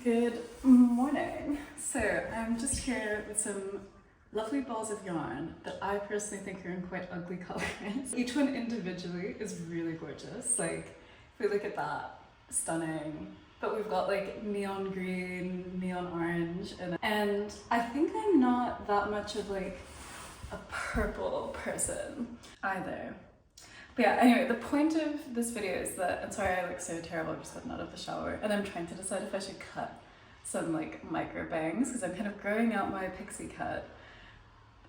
Good morning. So I'm just here with some lovely balls of yarn that I personally think are in quite ugly colors. Each one individually is really gorgeous. Like, if we look at that, stunning. But we've got like neon green, neon orange, and I think I'm not that much of like a purple person either. But yeah, anyway, the point of this video is that, and sorry I look so terrible, I've just gotten out of the shower, and I'm trying to decide if I should cut some like micro bangs, because I'm kind of growing out my pixie cut,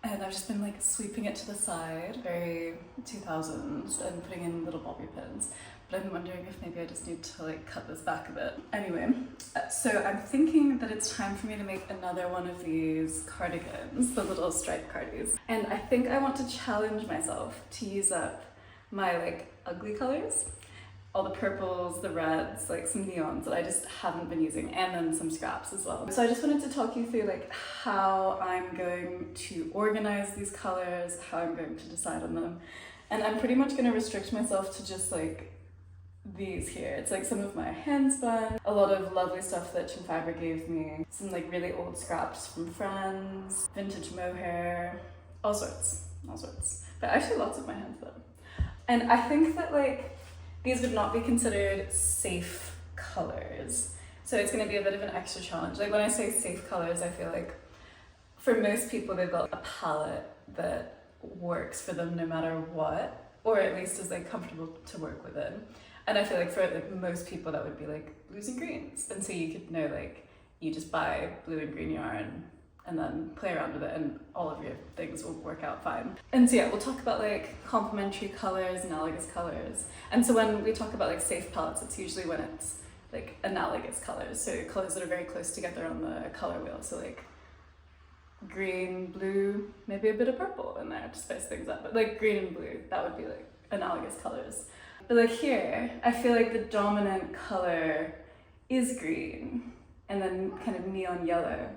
and I've just been like sweeping it to the side, very 2000s, and putting in little bobby pins. But I'm wondering if maybe I just need to like cut this back a bit. Anyway, so I'm thinking that it's time for me to make another one of these cardigans, the little striped cardis. And I think I want to challenge myself to use up my like ugly colors, all the purples, the reds, like some neons that I just haven't been using, and then some scraps as well. So I just wanted to talk you through like how I'm going to organize these colors, how I'm going to decide on them. And I'm pretty much going to restrict myself to just like these here. It's like some of my hand spun, a lot of lovely stuff that Chin Fiber gave me, some like really old scraps from friends, vintage mohair, all sorts. But actually lots of my hand spun. And I think that like these would not be considered safe colors. So it's going to be a bit of an extra challenge. Like when I say safe colors, I feel like for most people they've got a palette that works for them no matter what, or at least is like comfortable to work within. And I feel like for like, most people that would be like blues and greens. And so you could know like you just buy blue and green yarn and then play around with it and all of your things will work out fine. And so yeah, we'll talk about like complementary colors, analogous colors. And so when we talk about like safe palettes, it's usually when it's like analogous colors. So colors that are very close together on the color wheel. So like green, blue, maybe a bit of purple in there to spice things up. But like green and blue, that would be like analogous colors. But like here, I feel like the dominant color is green and then kind of neon yellow.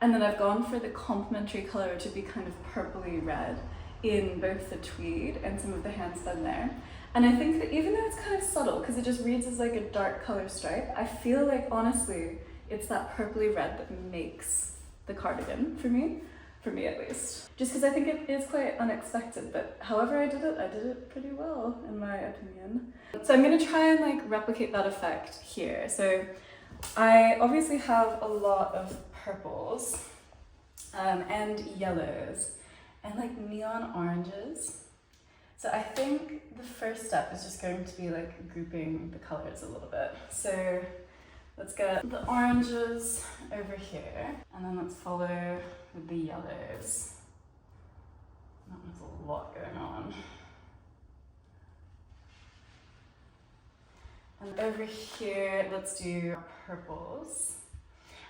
And then I've gone for the complementary color to be kind of purpley red in both the tweed and some of the hand spun there. And I think that even though it's kind of subtle, because it just reads as like a dark color stripe, I feel like honestly, it's that purpley red that makes the cardigan for me at least. Just because I think it is quite unexpected, but however I did it pretty well in my opinion. So I'm gonna try and like replicate that effect here. So I obviously have a lot of purples and yellows and like neon oranges. So I think the first step is just going to be like grouping the colors a little bit. So let's get the oranges over here and then let's follow with the yellows. There's a lot going on. And over here, let's do purples.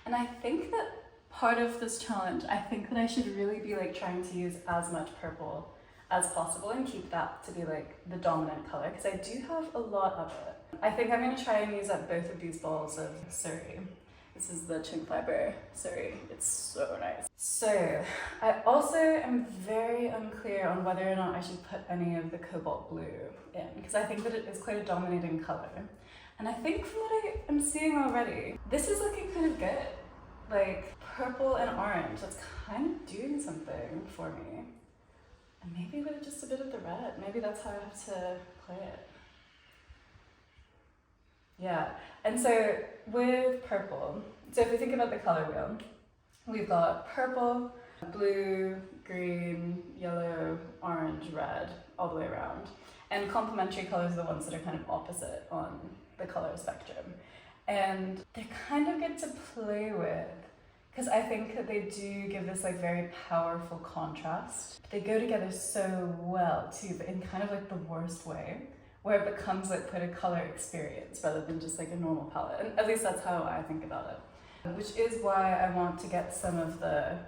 And I think that part of this challenge, I think that I should really be like trying to use as much purple as possible and keep that to be like the dominant color, because I do have a lot of it. I think I'm going to try and use up both of these balls of Surrey. This is the Chin Fiber Surrey. It's so nice. So I also am very unclear on whether or not I should put any of the cobalt blue in, because I think that it is quite a dominating color. And I think from what I am seeing already, this is looking kind of good. Like purple and orange, that's kind of doing something for me. And maybe with just a bit of the red, maybe that's how I have to play it. Yeah, and so with purple, so if we think about the color wheel, we've got purple, blue, green, yellow, orange, red, all the way around. And complementary colors are the ones that are kind of opposite on the color spectrum. And they're kind of good to play with, because I think that they do give this like very powerful contrast. They go together so well too, but in kind of like the worst way, where it becomes like quite a color experience rather than just like a normal palette. And at least that's how I think about it. Which is why I want to get some of the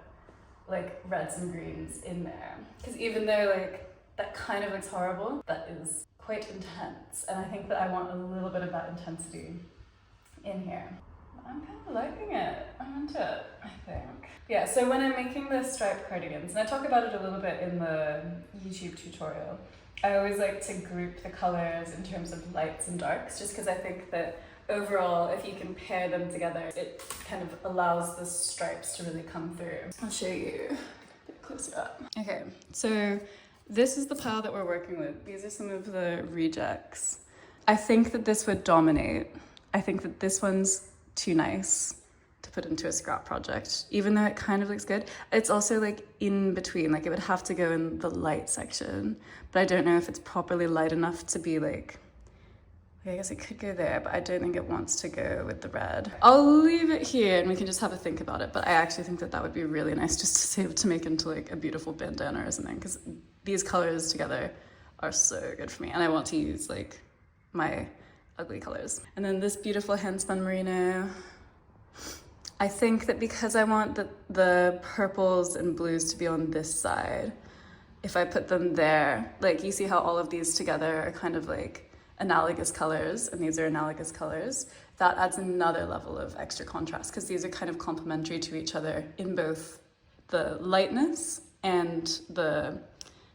like reds and greens in there. Because even though like that kind of looks horrible, that is quite intense. And I think that I want a little bit of that intensity in here. I'm kind of liking it. I'm into it, I think. Yeah, so when I'm making the striped cardigans, and I talk about it a little bit in the YouTube tutorial, I always like to group the colors in terms of lights and darks, just because I think that overall, if you can pair them together, it kind of allows the stripes to really come through. I'll show you, get closer up. Okay, so this is the pile that we're working with. These are some of the rejects. I think that this would dominate. I think that this one's too nice to put into a scrap project, even though it kind of looks good. It's also like in between, like it would have to go in the light section, but I don't know if it's properly light enough to be like, I guess it could go there, but I don't think it wants to go with the red. I'll leave it here and we can just have a think about it, but I actually think that that would be really nice just to save to make into like a beautiful bandana or something, because these colors together are so good for me, and I want to use like my ugly colors. And then this beautiful handspun merino. I think that because I want the purples and blues to be on this side, if I put them there, like you see how all of these together are kind of like analogous colors, and these are analogous colors, that adds another level of extra contrast, because these are kind of complementary to each other in both the lightness and the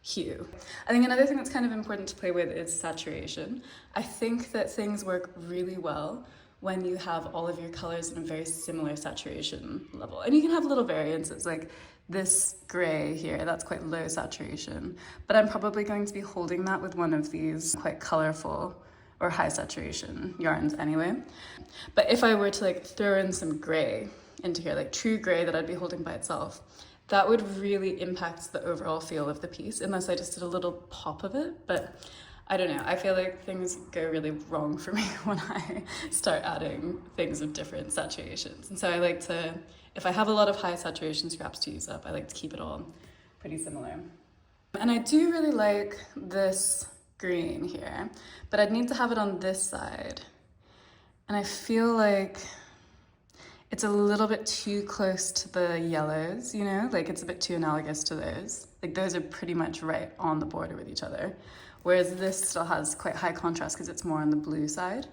hue. I think another thing that's kind of important to play with is saturation. I think that things work really well when you have all of your colors in a very similar saturation level. And you can have little variances, like this gray here, that's quite low saturation, but I'm probably going to be holding that with one of these quite colorful or high saturation yarns anyway. But if I were to like throw in some gray into here, like true gray that I'd be holding by itself, that would really impact the overall feel of the piece, unless I just did a little pop of it. But I don't know, I feel like things go really wrong for me when I start adding things of different saturations. And so I like to, if I have a lot of high saturation scraps to use up, I like to keep it all pretty similar. And I do really like this green here, but I'd need to have it on this side. And I feel like it's a little bit too close to the yellows, you know, like it's a bit too analogous to those. Like those are pretty much right on the border with each other. Whereas this still has quite high contrast because it's more on the blue side.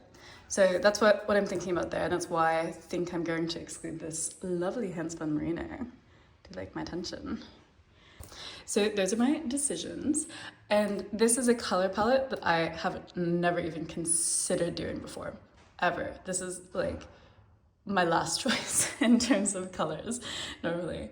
So that's what I'm thinking about there. And that's why I think I'm going to exclude this lovely handspun merino. Do you like my attention? So those are my decisions. And this is a color palette that I have never even considered doing before, ever. This is like my last choice in terms of colors, normally.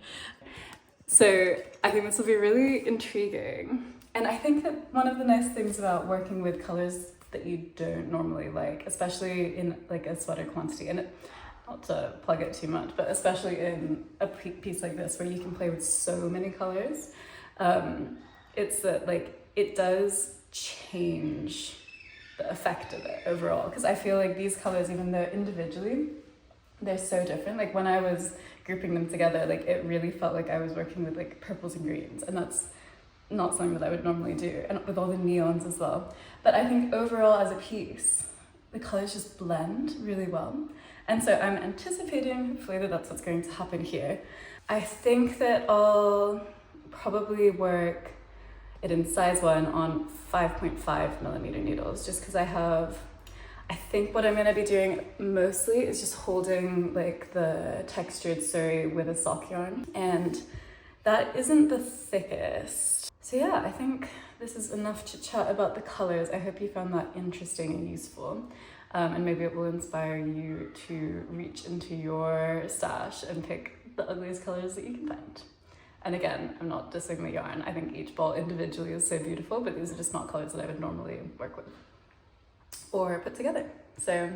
So I think this will be really intriguing. And I think that one of the nice things about working with colors that you don't normally like, especially in like a sweater quantity, and not to plug it too much, but especially in a piece like this where you can play with so many colors, it's that like it does change the effect of it overall. Because I feel like these colors, even though individually they're so different, like when I was grouping them together, like it really felt like I was working with like purples and greens, and that's not something that I would normally do, and with all the neons as well. But I think overall as a piece, the colors just blend really well. And so I'm anticipating, hopefully, that that's what's going to happen here. I think that I'll probably work it in size 1 on 5.5mm needles, just because I think what I'm gonna be doing mostly is just holding like the textured suri with a sock yarn, and that isn't the thickest. So yeah, I think this is enough to chat about the colors. I hope you found that interesting and useful. And maybe it will inspire you to reach into your stash and pick the ugliest colors that you can find. And again, I'm not dissing the yarn. I think each ball individually is so beautiful, but these are just not colors that I would normally work with or put together. So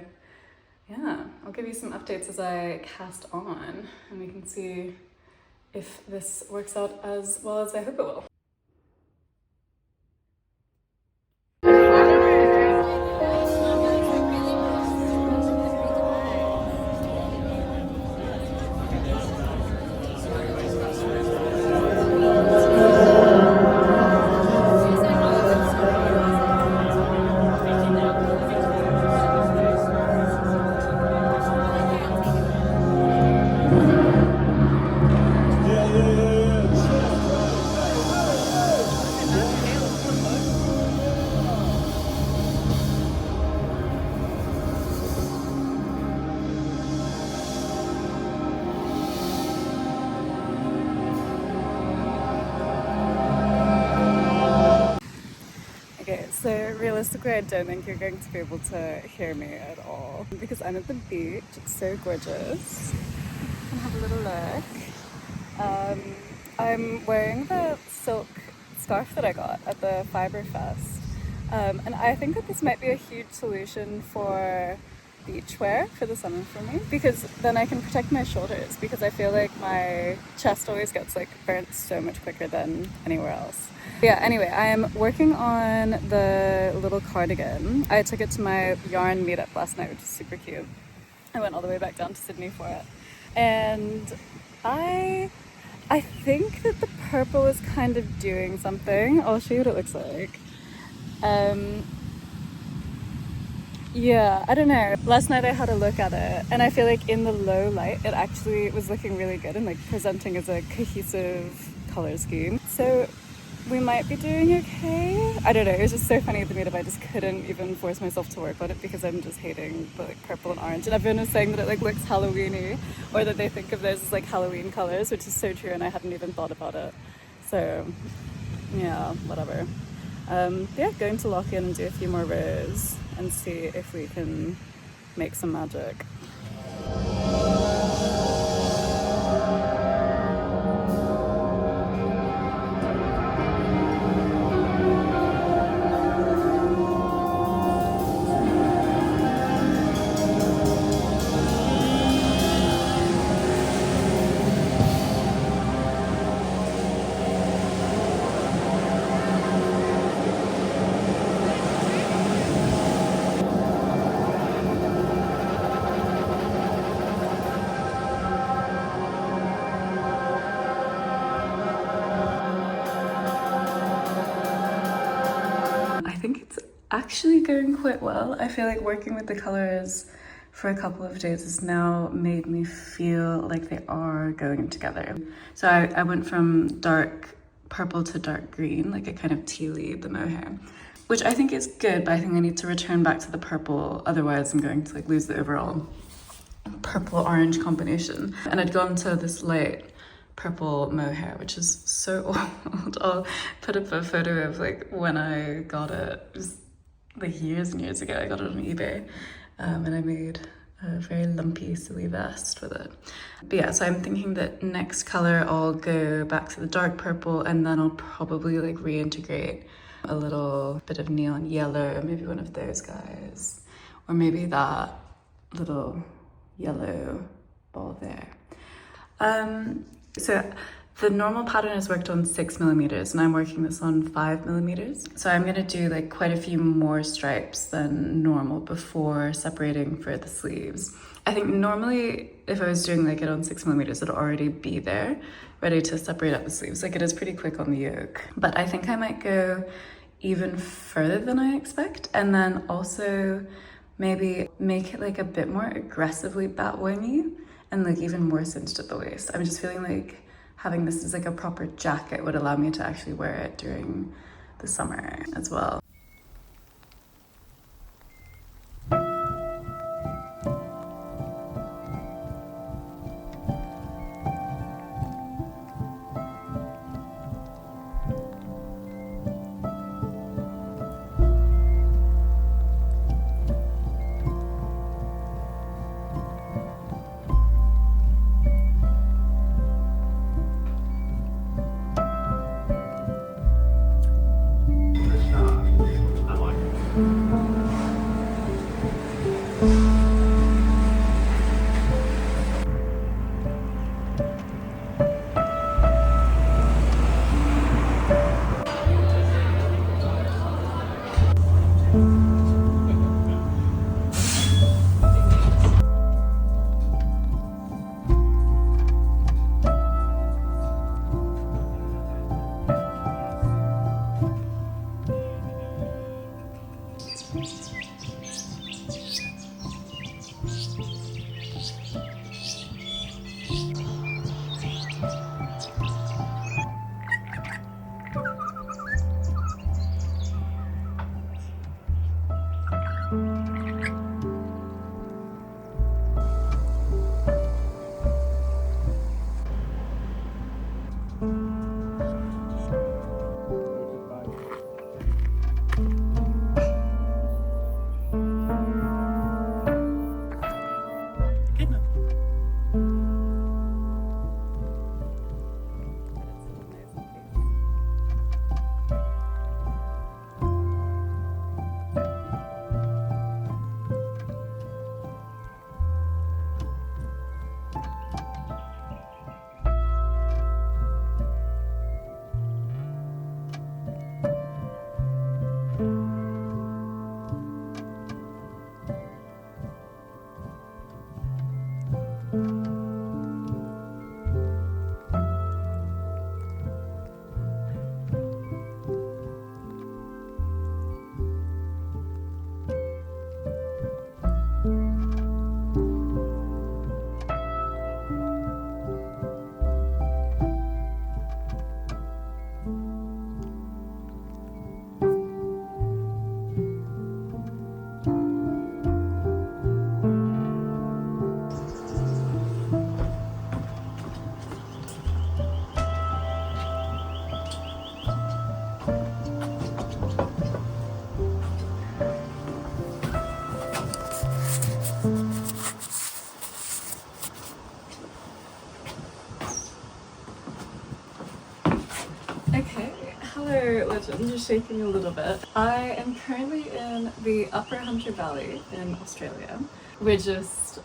yeah, I'll give you some updates as I cast on, and we can see if this works out as well as I hope it will. So realistically, I don't think you're going to be able to hear me at all because I'm at the beach. It's so gorgeous. You can have a little look. I'm wearing the silk scarf that I got at the Fiber Fest. And I think that this might be a huge solution for beach wear for the summer for me, because then I can protect my shoulders, because I feel like my chest always gets like burnt so much quicker than anywhere else. Yeah, anyway, I am working on the little cardigan. I took it to my yarn meetup last night, which is super cute. I went all the way back down to Sydney for it. And I think that the purple is kind of doing something. I'll show you what it looks like. Yeah, I don't know. Last night I had a look at it and I feel like in the low light it actually was looking really good and like presenting as a cohesive color scheme. So we might be doing okay. I don't know, it was just so funny at the meetup. I just couldn't even force myself to work on it because I'm just hating the like purple and orange, and everyone was saying that it like looks Halloween-y, or that they think of those as like Halloween colors, which is so true, and I hadn't even thought about it. So yeah, whatever. Yeah, going to lock in and do a few more rows and see if we can make some magic. I think it's actually going quite well. I feel like working with the colors for a couple of days has now made me feel like they are going together. So I went from dark purple to dark green, like a kind of tealy, the mohair, which I think is good, but I think I need to return back to the purple. Otherwise I'm going to like lose the overall purple orange combination. And I'd gone to this light purple mohair, which is so old. I'll put up a photo of like when I got it. It was like years and years ago. I got it on eBay, and I made a very lumpy silly vest with it. But yeah, so I'm thinking that next color I'll go back to the dark purple, and then I'll probably like reintegrate a little bit of neon yellow, maybe one of those guys, or maybe that little yellow ball there. So the normal pattern is worked on 6mm, and I'm working this on 5mm. So I'm gonna do like quite a few more stripes than normal before separating for the sleeves. I think normally if I was doing like it on 6mm, it'd already be there, ready to separate up the sleeves. Like it is pretty quick on the yoke, but I think I might go even further than I expect, and then also maybe make it like a bit more aggressively bat wingy and like even more cinched at the waist. I'm just feeling like having this as like a proper jacket would allow me to actually wear it during the summer as well. reflection, just shaking a little bit. I am currently in the Upper Hunter Valley in Australia. We're just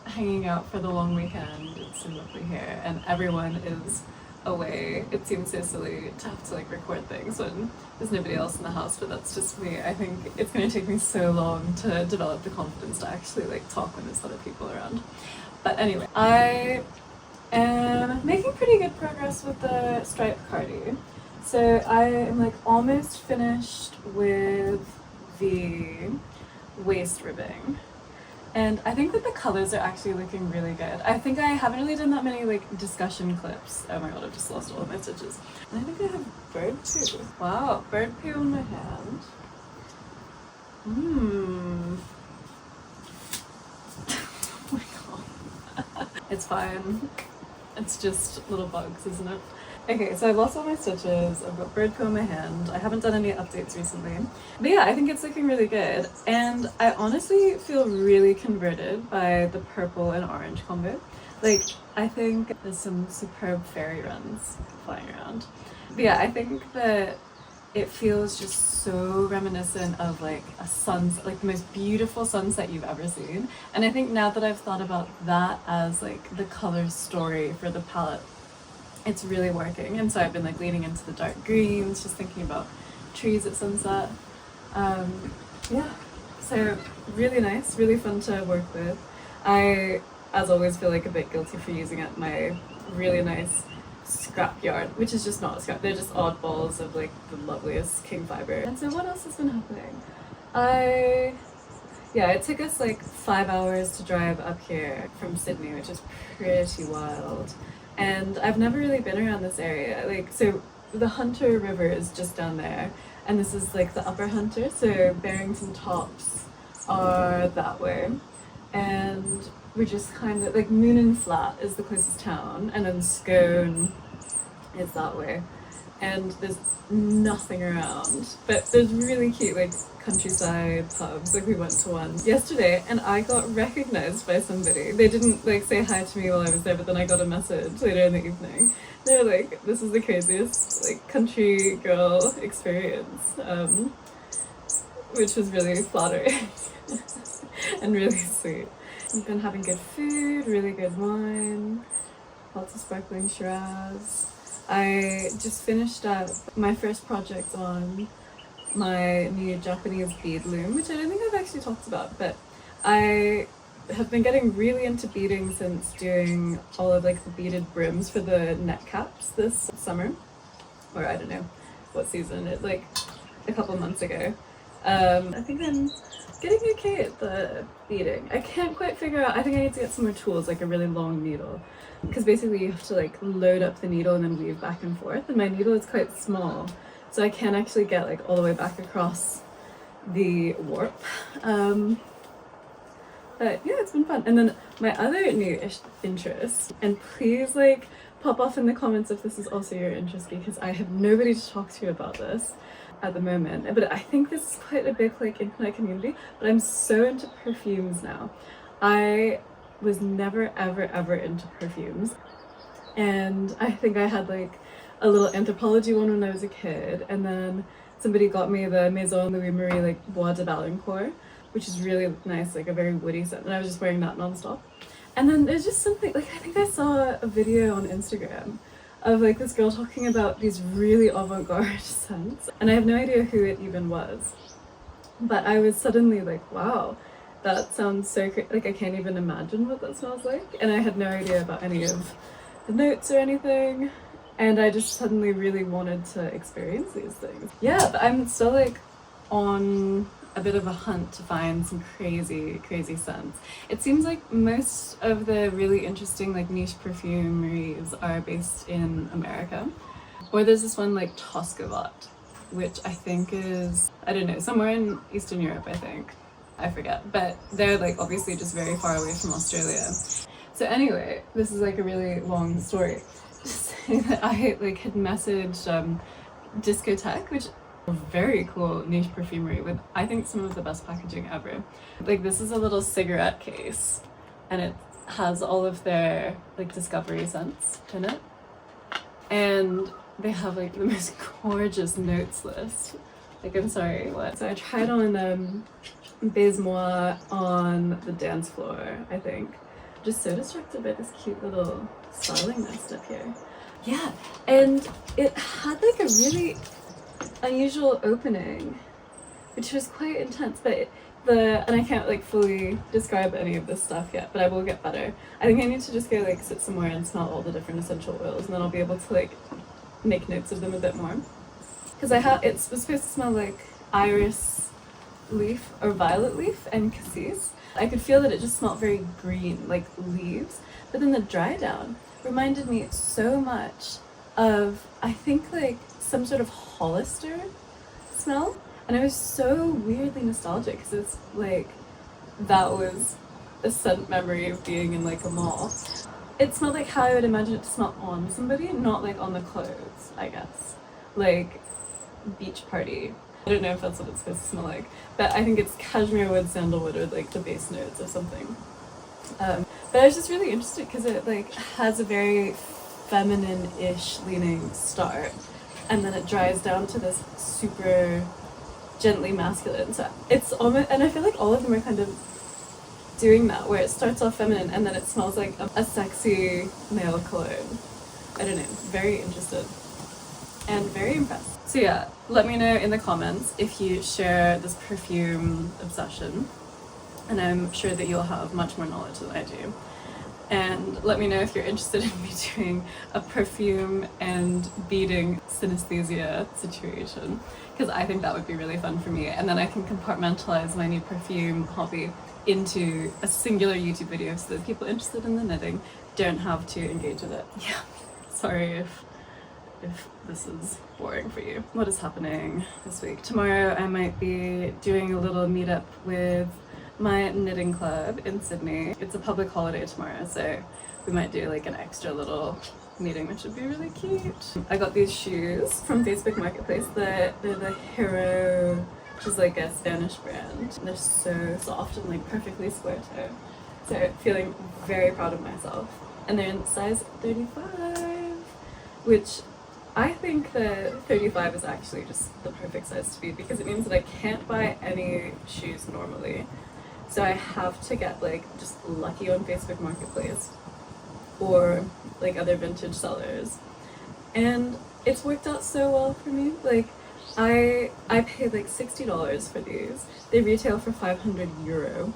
hanging out for the long weekend. It's so lovely here and everyone is away. It seems so silly to have to like record things when there's nobody else in the house, but that's just me. I think it's going to take me so long to develop the confidence to actually like talk when there's other people around. But anyway, I am making pretty good progress with the striped cardi. So I am like almost finished with the waist ribbing. And I think that the colors are actually looking really good. I think I haven't really done that many like discussion clips. Oh my god, I've just lost all of my stitches. And I think I have bird poo. Wow, bird poo on my hand. Oh my god. It's fine. It's just little bugs, isn't it? Okay, so I've lost all my stitches, I've got bird poo on my hand, I haven't done any updates recently. But yeah, I think it's looking really good. And I honestly feel really converted by the purple and orange combo. Like, I think there's some superb fairy wrens flying around. But yeah, I think that it feels just so reminiscent of like a sunset, like the most beautiful sunset you've ever seen. And I think now that I've thought about that as like the color story for the palette, it's really working. And so I've been like leaning into the dark greens, just thinking about trees at sunset. Yeah, so really nice, really fun to work with. I, as always, feel like a bit guilty for using up my really nice scrap yarn, which is just not scrap, they're just oddballs of like the loveliest king fiber. And so what else has been happening? Yeah, it took us like 5 hours to drive up here from Sydney, which is pretty wild. And I've never really been around this area. Like, so the Hunter River is just down there, and this is like the Upper Hunter, so Barrington Tops are that way. And we're just kind of, like Moonan Flat is the closest town, and then Scone is that way. And there's nothing around, but there's really cute like countryside pubs. Like we went to one yesterday and I got recognized by somebody. They didn't like say hi to me while I was there, but then I got a message later in the evening. They're like, this is the craziest like country girl experience, which was really flattering and really sweet. We've been having good food, really good wine, lots of sparkling Shiraz. I just finished up my first project on my new Japanese bead loom, which I don't think I've actually talked about, but I have been getting really into beading since doing all of like the beaded brims for the neck caps this summer, or I don't know what season, it's like a couple months ago. I think I'm getting okay at the beading. I can't quite figure out, I think I need to get some more tools, like a really long needle, because basically you have to like load up the needle and then weave back and forth, and my needle is quite small, so I can't actually get like all the way back across the warp. But yeah, it's been fun. And then my other new interest, and please like pop off in the comments if this is also your interest, because I have nobody to talk to about this at the moment, but I think this is quite a big like internet community, but I'm so into perfumes now. I was never ever into perfumes, and I think I had like a little anthropology one when I was a kid, and then somebody got me the Maison Louis Marie like Bois de Valancourt, which is really nice, like a very woody scent, and I was just wearing that non-stop. And then there's just something like, I think I saw a video on Instagram of like this girl talking about these really avant-garde scents, and I have no idea who it even was, but I was suddenly like, wow, that sounds so like I can't even imagine what that smells like, and I had no idea about any of the notes or anything, and I just suddenly really wanted to experience these things. Yeah, but I'm still like on a bit of a hunt to find some crazy scents. It seems like most of the really interesting like niche perfumeries are based in America, or there's this one like Toscovat, which I think is, I don't know, somewhere in Eastern Europe, I think. I forget, but they're like obviously just very far away from Australia. So anyway, this is like a really long story. Just saying that I like had messaged Discotheque, which a very cool niche perfumery with I think some of the best packaging ever. Like this is a little cigarette case, and it has all of their like discovery scents in it. And they have like the most gorgeous notes list. Like, I'm sorry, what? So I tried on Basemois on the dance floor, I think. Just so distracted by this cute little styling nest up here. Yeah, and it had like a really unusual opening, which was quite intense, but and I can't like fully describe any of this stuff yet, but I will get better. I think I need to just go like sit somewhere and smell all the different essential oils, and then I'll be able to like make notes of them a bit more. Because it was supposed to smell like iris leaf or violet leaf and cassis. I could feel that it just smelled very green, like leaves, but then the dry down reminded me so much of, I think, like some sort of Hollister smell. And I was so weirdly nostalgic because it's like that was a scent memory of being in like a mall. It smelled like how I would imagine it to smell on somebody, not like on the clothes, I guess. Like beach party. I don't know if that's what it's supposed to smell like, but I think it's cashmere wood, sandalwood, or like the base notes or something. But I was just really interested because it like has a very feminine-ish leaning start, and then it dries down to this super gently masculine. So it's almost, and I feel like all of them are kind of doing that, where it starts off feminine and then it smells like a sexy male cologne. I don't know, very interested and very impressed. So yeah, let me know in the comments if you share this perfume obsession, and I'm sure that you'll have much more knowledge than I do. And let me know if you're interested in me doing a perfume and beading synesthesia situation, because I think that would be really fun for me, and then I can compartmentalize my new perfume hobby into a singular YouTube video so that people interested in the knitting don't have to engage with it. Yeah, sorry if this is boring for you. What is happening this week? Tomorrow I might be doing a little meetup with my knitting club in Sydney. It's a public holiday tomorrow, so we might do like an extra little meeting, which would be really cute. I got these shoes from Facebook Marketplace. They're the Hero, which is like a Spanish brand. They're so soft and like perfectly square toe. So feeling very proud of myself. And they're in size 35, which I think that 35 is actually just the perfect size to be, because it means that I can't buy any shoes normally. So I have to get like just lucky on Facebook Marketplace or like other vintage sellers. And it's worked out so well for me. Like I paid like $60 for these. They retail for €500.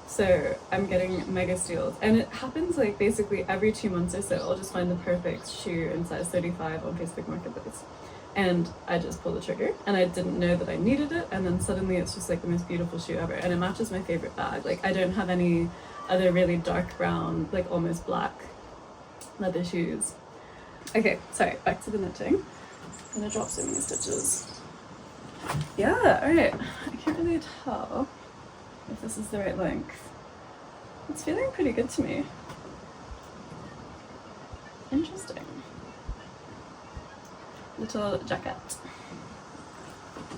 So I'm getting mega steals. And it happens like basically every 2 months or so. I'll just find the perfect shoe in size 35 on Facebook Marketplace. And I just pull the trigger, and I didn't know that I needed it, and then suddenly it's just like the most beautiful shoe ever, and it matches my favorite bag. Like I don't have any other really dark brown, like almost black leather shoes. Okay, sorry, back to the knitting. I'm gonna drop so many stitches. Yeah, alright. I can't really tell if this is the right length. It's feeling pretty good to me. Interesting. Little jacket.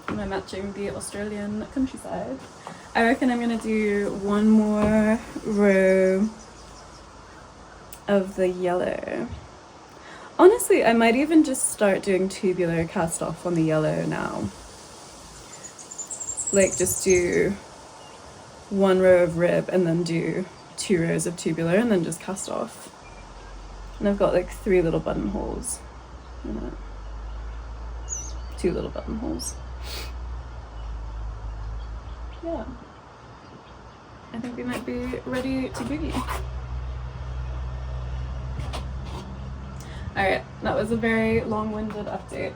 I'm matching the Australian countryside. I reckon I'm gonna do one more row of the yellow. Honestly, I might even just start doing tubular cast off on the yellow now. Like just do one row of rib and then do 2 rows of tubular and then just cast off. And I've got like 3 little buttonholes in it. 2 little buttonholes. Yeah. I think we might be ready to boogie. Alright, that was a very long-winded update.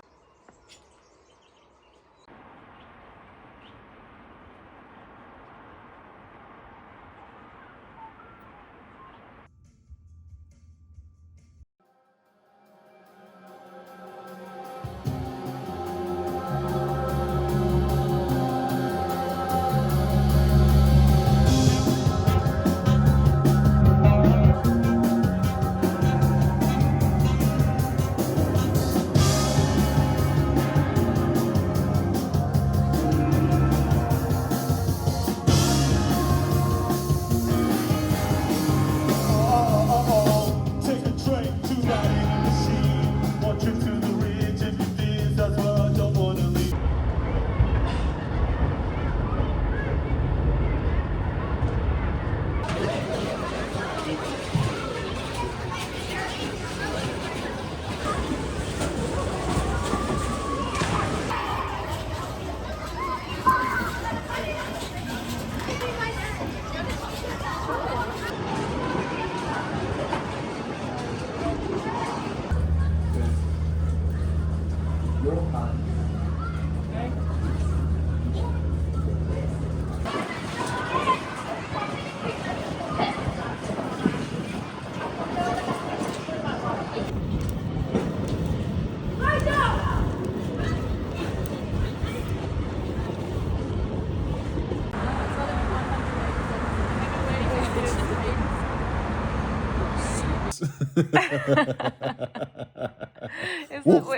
Wolf.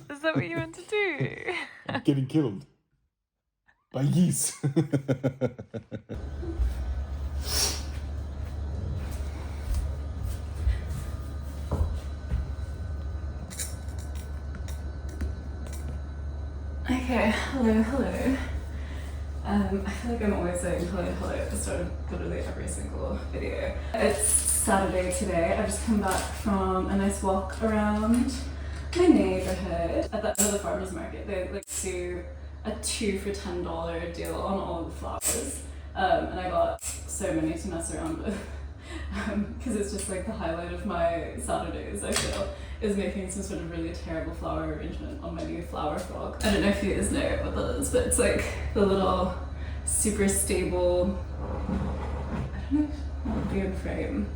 Is that what you want to do? I'm getting killed by geese. Okay, hello. I feel like I'm always saying hello at the start of literally every single video. It's Saturday today. I've just come back from a nice walk around my neighborhood. At the end of the farmer's market, they like do a 2 for $10 deal on all of the flowers. And I got so many to mess around with. Because it's just like the highlight of my Saturdays, I feel, is making some sort of really terrible flower arrangement on my new flower frog. I don't know if you guys know what that is, but it's like the little super stable, I don't know if it would be in frame.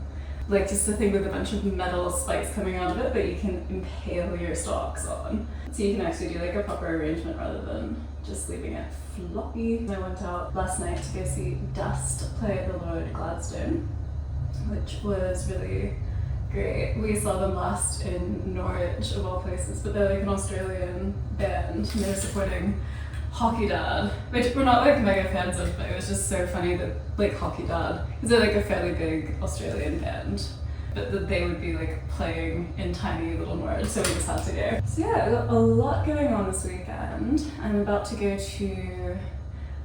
Like just a thing with a bunch of metal spikes coming out of it that you can impale your stalks on. So you can actually do like a proper arrangement rather than just leaving it floppy. I went out last night to go see Dust play at the Lord Gladstone, which was really great. We saw them last in Norwich, of all places, but they're like an Australian band and they're supporting Hockey Dad, which we're not like mega fans of, but it was just so funny that like Hockey Dad, because they're like a fairly big Australian band, but that they would be like playing in tiny little Norwich, so we just had to go. So yeah, I got a lot going on this weekend. I'm about to go to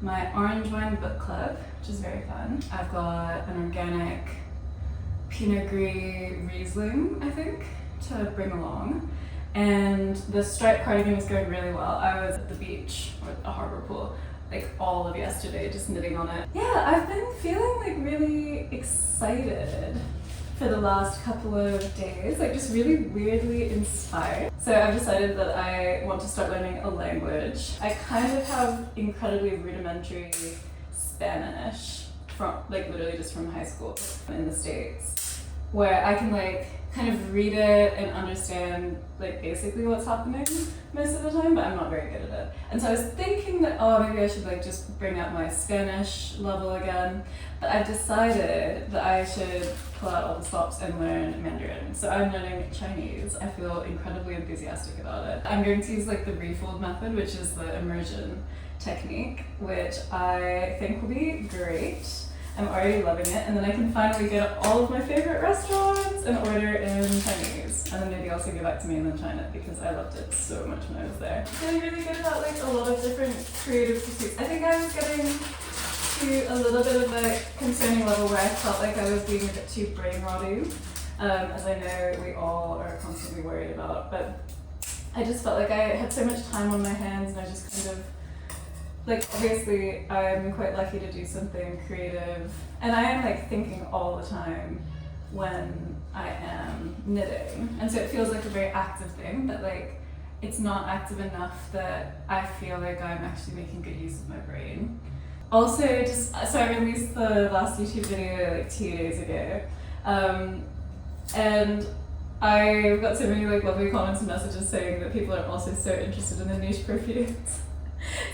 my orange wine book club, which is very fun. I've got an organic Pinot Gris Riesling, I think, to bring along. And the striped cardigan is going really well. I was at the beach, or a harbor pool, like all of yesterday, just knitting on it. Yeah, I've been feeling like really excited for the last couple of days, like just really weirdly inspired. So I've decided that I want to start learning a language. I kind of have incredibly rudimentary Spanish from like literally just from high school in the States, where I can like kind of read it and understand like basically what's happening most of the time, but I'm not very good at it. And so I was thinking that, oh, maybe I should like just bring up my Spanish level again, but I've decided that I should pull out all the stops and learn Mandarin. So I'm learning Chinese. I feel incredibly enthusiastic about it. I'm going to use like the refold method, which is the immersion technique, which I think will be great. I'm already loving it, and then I can finally go to all of my favorite restaurants and order in Chinese, and then maybe also go back to mainland China because I loved it so much when I was there. Feeling really good about like a lot of different creative pursuits. I think I was getting to a little bit of a concerning level where I felt like I was being a bit too brain rotting, as I know we all are constantly worried about, but I just felt like I had so much time on my hands and I just kind of like, obviously, I'm quite lucky to do something creative, and I am like thinking all the time when I am knitting, and so it feels like a very active thing, but like it's not active enough that I feel like I'm actually making good use of my brain. Also, just so I released the last YouTube video like 2 days ago, and I got so many like lovely comments and messages saying that people are also so interested in the niche perfumes.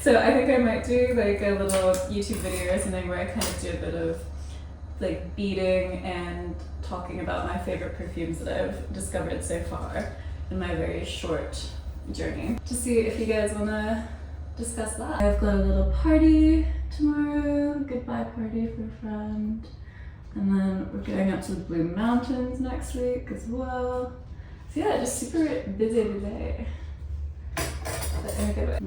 So I think I might do like a little YouTube video or something where I kind of do a bit of like beading and talking about my favorite perfumes that I've discovered so far in my very short journey. To see if you guys want to discuss that. I've got a little party tomorrow, goodbye party for a friend. And then we're going up to the Blue Mountains next week as well. So yeah, just super busy today. But in a good way.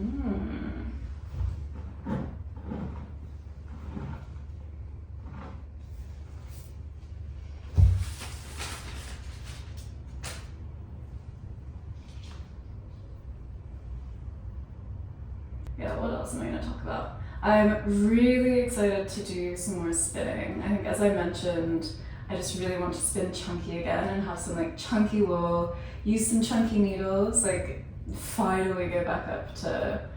Yeah, what else am I going to talk about? I'm really excited to do some more spinning. I think, as I mentioned, I just really want to spin chunky again and have some like chunky wool, use some chunky needles, like finally go back up to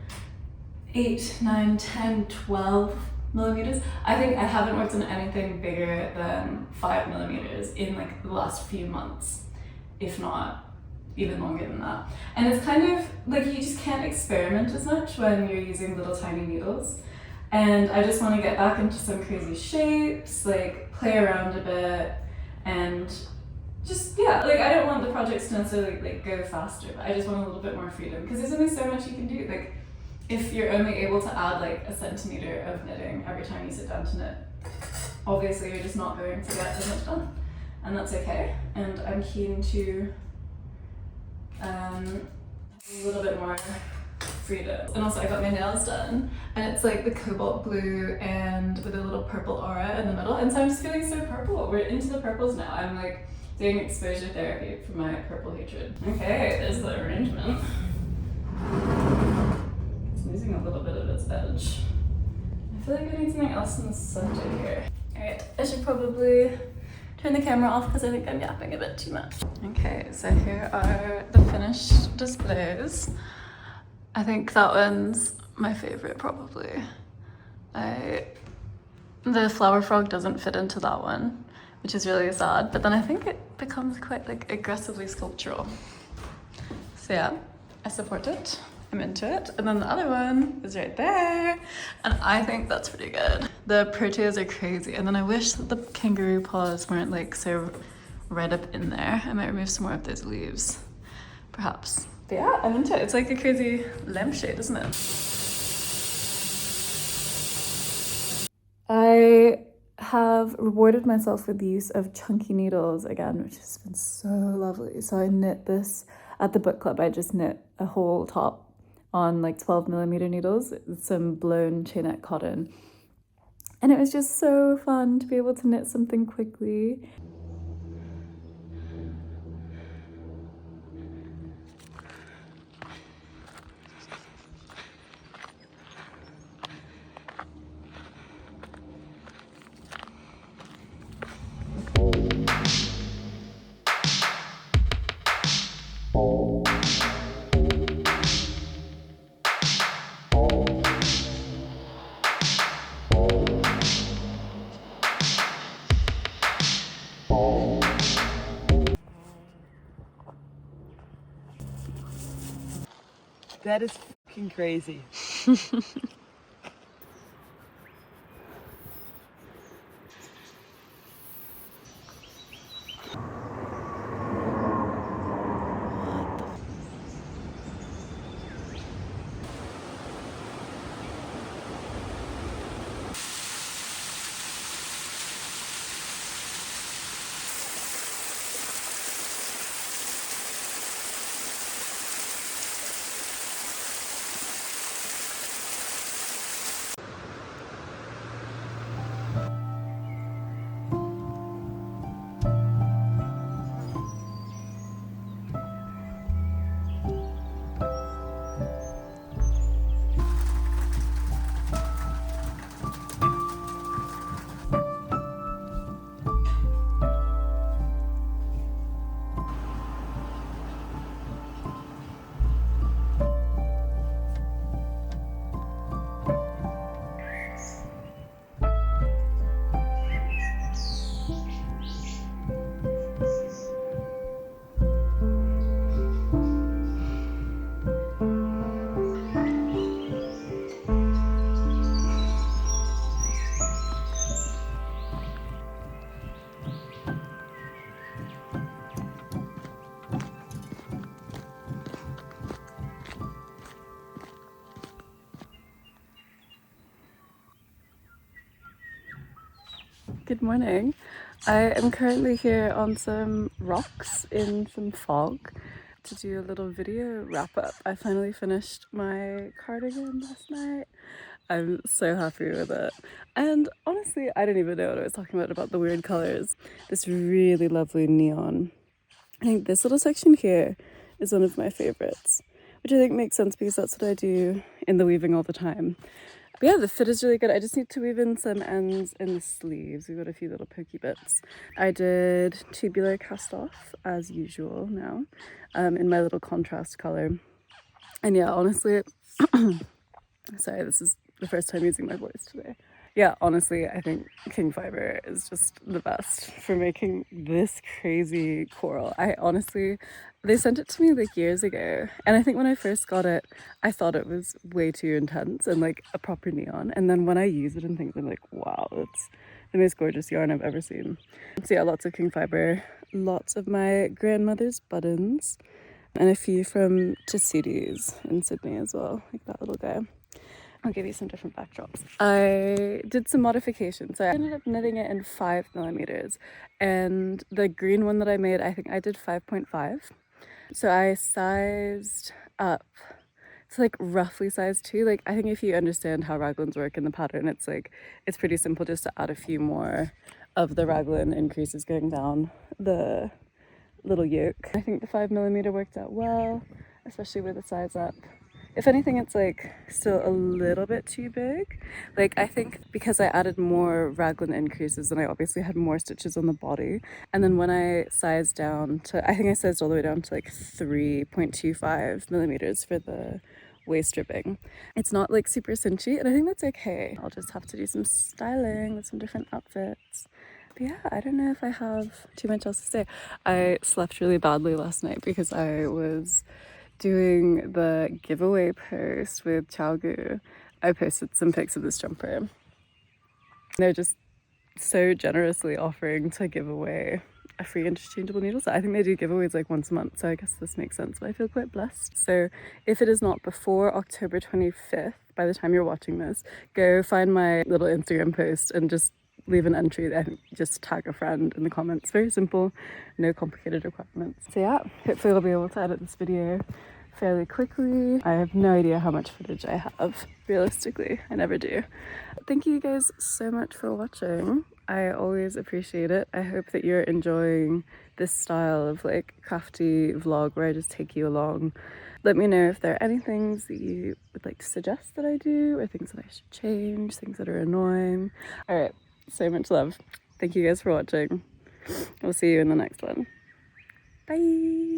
8, 9, 10, 12 millimeters. I think I haven't worked on anything bigger than 5 millimeters in like the last few months, if not even longer than that. And it's kind of like you just can't experiment as much when you're using little tiny needles. And I just want to get back into some crazy shapes, like play around a bit and just, yeah, like I don't want the projects to necessarily like go faster, but I just want a little bit more freedom because there's only so much you can do. Like if you're only able to add like a centimeter of knitting every time you sit down to knit, obviously you're just not going to get as much done, and that's okay. And I'm keen to a little bit more freedom. And also I got my nails done, and it's like the cobalt blue and with a little purple aura in the middle, and so I'm just feeling so purple. We're into the purples now. I'm like doing exposure therapy for my purple hatred. Okay, there's the arrangement. It's losing a little bit of its edge. I feel like I need something else in the center here. Alright, I should probably turn the camera off because I think I'm yapping a bit too much. Okay, so here are the finished displays. I think that one's my favorite probably. The flower frog doesn't fit into that one, which is really sad, but then I think it becomes quite like aggressively sculptural. So yeah, I support it. I'm into it. And then the other one is right there, and I think that's pretty good. The proteas are crazy, and then I wish that the kangaroo paws weren't like so right up in there. I might remove some more of those leaves, perhaps. But yeah, I'm into it. It's like a crazy lampshade, isn't it? I have rewarded myself with the use of chunky needles again, which has been so lovely. So I knit this at the book club. I just knit a whole top on like 12mm needles with some blown chainette cotton. And it was just so fun to be able to knit something quickly. That is fucking crazy. Good morning. I am currently here on some rocks in some fog to do a little video wrap up. I finally finished my cardigan last night. I'm so happy with it. And honestly, I didn't even know what I was talking about the weird colors. This really lovely neon. I think this little section here is one of my favorites, which I think makes sense because that's what I do in the weaving all the time. But yeah, the fit is really good. I just need to weave in some ends in the sleeves. We've got a few little pokey bits. I did tubular cast off as usual now, in my little contrast color. And yeah, honestly, sorry, this is the first time using my voice today. Yeah, honestly, I think king fiber is just the best for making this crazy coral. They sent it to me like years ago, and I think when I first got it, I thought it was way too intense and like a proper neon. And then when I use it and things, I'm like, wow, it's the most gorgeous yarn I've ever seen. So yeah, lots of king fiber, lots of my grandmother's buttons and a few from Tussidi's in Sydney as well, like that little guy. I'll give you some different backdrops. I did some modifications. So I ended up knitting it in 5mm, and the green one that I made, I think I did 5.5. So I sized up to like roughly size 2. Like I think if you understand how raglans work in the pattern, it's like it's pretty simple just to add a few more of the raglan increases going down the little yoke. I think the 5mm worked out well, especially with the size up. If anything, it's like still a little bit too big. Like I think because I added more raglan increases, and I obviously had more stitches on the body. And then when I sized down to, I think I sized all the way down to like 3.25mm for the waist ribbing. It's not like super cinchy, and I think that's okay. I'll just have to do some styling with some different outfits. But yeah, I don't know if I have too much else to say. I slept really badly last night because I was doing the giveaway post with Chaogu. I posted some pics of this jumper. They're just so generously offering to give away a free interchangeable needle set. I think they do giveaways like once a month, so I guess this makes sense, but I feel quite blessed. So if it is not before October 25th, by the time you're watching this, go find my little Instagram post and just leave an entry. I think just tag a friend in the comments. Very simple, no complicated requirements. So yeah, hopefully I'll be able to edit this video fairly quickly. I have no idea how much footage I have. Realistically, I never do. Thank you guys so much for watching. I always appreciate it. I hope that you're enjoying this style of like crafty vlog where I just take you along. Let me know if there are any things that you would like to suggest that I do, or things that I should change, things that are annoying. All right, so much love. Thank you guys for watching. I'll see you in the next one. Bye.